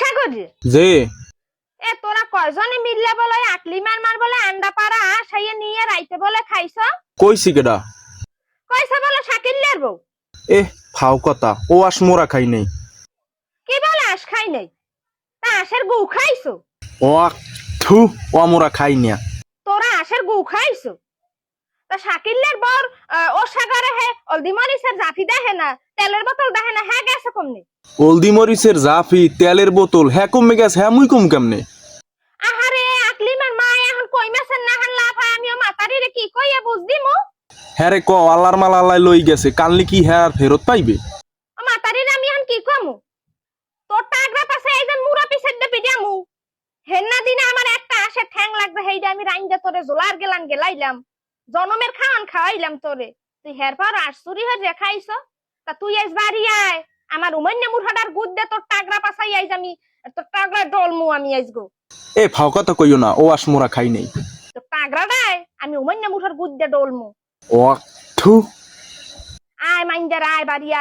সাগরে যে এ তোরা কয়জনে মিললে বলে আকলি মার বলে আন্ডা পাড়া সাইয়ে নিয়ে রাইতে বলে খাইছ কইছি কেডা কইছে বলে শাকিল্লার বউ ফাও কথা ও আস মোরা খাই নাই কি বলে আস খাই নাই তা আশের গু খাইছো ও থু ও মোরা খাই না তোরা আশের গু খাইছো তা শাকিল্লার বর ও সাগরে হে অলদি মরিচের জাফি দেখে না তেলের বোতল দেখে না হ্যাঁ গেছে কমনি হলদি মরিচের জাফি তেলের বোতল হ্যাঁ কমে গেছে হ্যাঁ মুই কম কেমনে আহারে আকলিমার মা এখন কই মাছের নাহান লাভ হয় আমিও মাতারিরে কি কইয়া বুঝদি মু হ্যাঁ রে ক আল্লাহর মাল আল্লাহ লই গেছে কানলি কি হ্যাঁ আর ফেরত পাইবে ও মাতারিরে আমি এখন কি কমু তোর টাগরা পাশে এইজন মুরা পিছের দে পিডিয়ামু হেন্না দিনে আমার একটা আসে ঠ্যাং লাগবে হেইডা আমি রাইন্দা তোরে জোলার গেলান গেলাইলাম জনমের খাওয়ান খাওয়াইলাম তোরে তুই হের পর আশুরি হয়ে খাইছ তা তুই আইস বাড়ি আয় আমার উমান্না মুঠাটার গুদ দে তোর টাগরা পাছাই আইস আমি তোর টাগরা ডলমু আমি আইস গো ফাও কথা কইও না ও আস মোরা খাই নাই তোর টাগরা ডায় আমি উমান্না মুঠার গুদ দে ডলমু ও থু আয় মাইন্দার আয় বাড়ি আয়